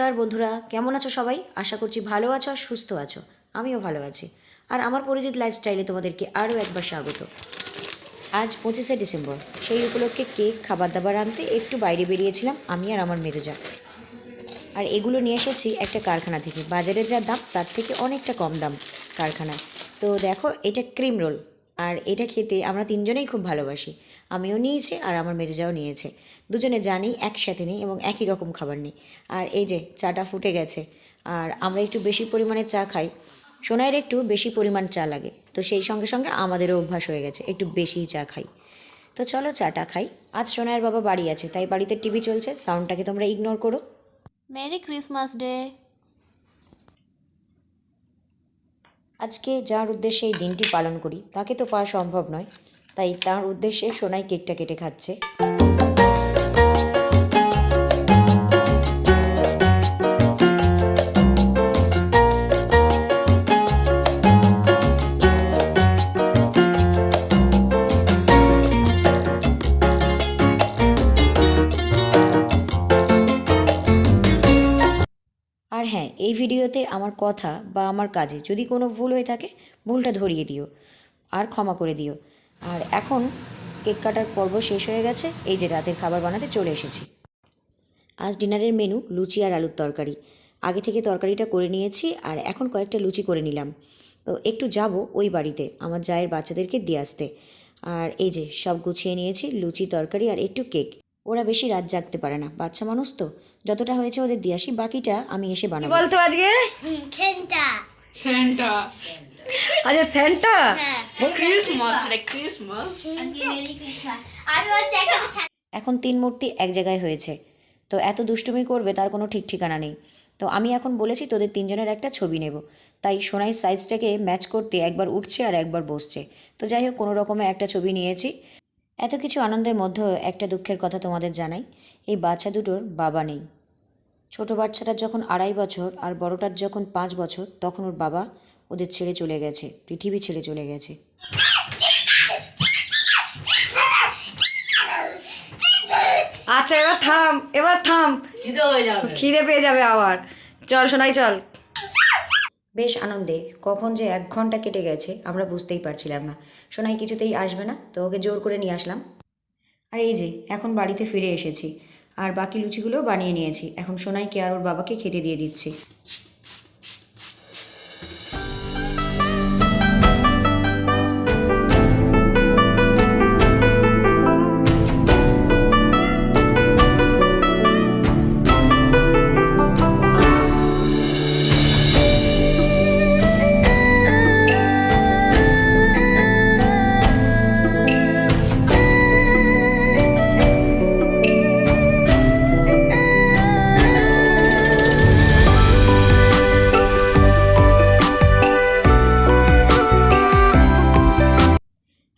নমস্কার বন্ধুরা, কেমন আছো সবাই? আশা করছি ভালো আছো আর সুস্থ আছো। আমিও ভালো আছি। আর আমার পরিচিত লাইফস্টাইলে তোমাদেরকে আরও একবার স্বাগত। আজ 25শে ডিসেম্বর, সেই উপলক্ষে কেক, খাবার দাবার আনতে একটু বাইরে বেরিয়েছিলাম আমি আর আমার মেজোজা। আর এগুলো নিয়ে এসেছি একটা কারখানা থেকে। বাজারের যা দাম তার থেকে অনেকটা কম দাম কারখানায়। তো দেখো, এটা ক্রিম রোল, আর এটা খেতে আমরা তিনজনেই খুব ভালোবাসি। আমিও নিয়েছি আর আমার মেজোজাও নিয়েছে। দুজনে জানি একসাথে নেই এবং একই রকম খাবার নেই। আর এই যে চাটা ফুটে গেছে, আর আমরা একটু বেশি পরিমাণে চা খাই। সোনাইয়ের একটু বেশি পরিমাণ চা লাগে, তো সেই সঙ্গে সঙ্গে আমাদেরও অভ্যাস হয়ে গেছে একটু বেশিই চা খাই। তো চলো চাটা খাই। আজ সোনাইয়ের বাবা বাড়ি আছে, তাই বাড়িতে টিভি চলছে, সাউন্ডটাকে তোমরা ইগনোর করো। Merry Christmas day. আজকে যার উদ্দেশ্যে এই দিনটি পালন করি তাকে তো পাওয়া সম্ভব নয়, তাই তার উদ্দেশ্যে সোনাই কেকটা কেটে খাচ্ছে। আর হ্যাঁ, এই ভিডিওতে আমার কথা বা আমার কাজে যদি কোনো ভুল হয়ে থাকে, ভুলটা ধরিয়ে দিও আর ক্ষমা করে দিও। আর এখন কেক কাটার পর্ব শেষ হয়ে গেছে, এই যে রাতের খাবার বানাতে চলে এসেছি। আজ ডিনারের মেনু লুচি আর আলুর তরকারি। আগে থেকে তরকারিটা করে নিয়েছি আর এখন কয়েকটা লুচি করে নিলাম। তো একটু যাব ওই বাড়িতে আমার জায়ের বাচ্চাদেরকে দিয়ে আসতে। আর এই যে সব গুছিয়ে নিয়েছি, লুচি, তরকারি আর একটু কেক। ওরা বেশি রাত জাগতে পারে না, বাচ্চা মানুষ তো। যতটা হয়েছে ওদের দিয়ে আসি, বাকিটা আমি এসে বানাবো। বলতো আজকে সেন্টা সেন্টা। আচ্ছা সেন্টা। ক্রিসমাস রে ক্রিসমাস। Merry Christmas. আমি হচ্ছে একসাথে এখন তিন মূর্তি এক জায়গায় হয়েছে, তো এত দুষ্টুমি করবে তার কোনো ঠিক ঠিকানা নেই। তো আমি এখন বলেছি তোদের তিনজনের একটা ছবি নেব, তাই সোনাই সাইজটাকে ম্যাচ করতে একবার উঠছে আর একবার বসছে। তো যাই হোক, কোনো রকমে একটা ছবি নিয়েছি। এত কিছু আনন্দের মধ্যেও একটা দুঃখের কথা তোমাদের জানাই, এই বাচ্চা দুটোর বাবা নেই। ছোট বাচ্চাটার যখন 2.5 বছর আর বড়টার যখন 5 বছর, তখন ওর বাবা ওদের ছেড়ে চলে গেছে, পৃথিবী ছেড়ে চলে গেছে। আচ্ছা এবার থাম, এবার থাম, খিদে হয়ে যাবে। খিদে পেয়ে যাবে আবার। চল সোনাই চল। বেশ আনন্দে কখন যে 1 ঘন্টা কেটে গেছে আমরা বুঝতেই পারছিলাম না। সোনাই কিছুতেই আসবে না, তো ওকে জোর করে নিয়ে আসলাম। আর এই যে এখন বাড়িতে ফিরে এসেছি, আর বাকি লুচিগুলোও বানিয়ে নিয়েছি। এখন সোনাইকে আর ওর বাবাকে খেতে দিয়ে দিচ্ছি।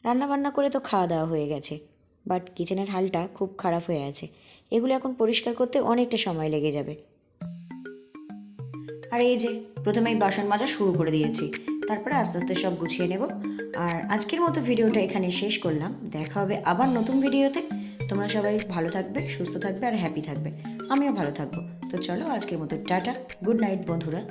রান্নাবান্না করে তো খাওয়া দাওয়া হয়ে গেছে, বাট কিচেনের হালটা খুব খারাপ হয়ে আছে। এগুলো এখন পরিষ্কার করতে অনেকটা সময় লেগে যাবে। আর এই যে প্রথমেই বাসন মাজা শুরু করে দিয়েছি, তারপরে আস্তে আস্তে সব গুছিয়ে নেব। আর আজকের মতো ভিডিওটা এখানে শেষ করলাম। দেখা হবে আবার নতুন ভিডিওতে। তোমরা সবাই ভালো থাকবে, সুস্থ থাকবে আর হ্যাপি থাকবে। আমিও ভালো থাকবো। তো চলো আজকের মতো টাটা, গুড নাইট বন্ধুরা।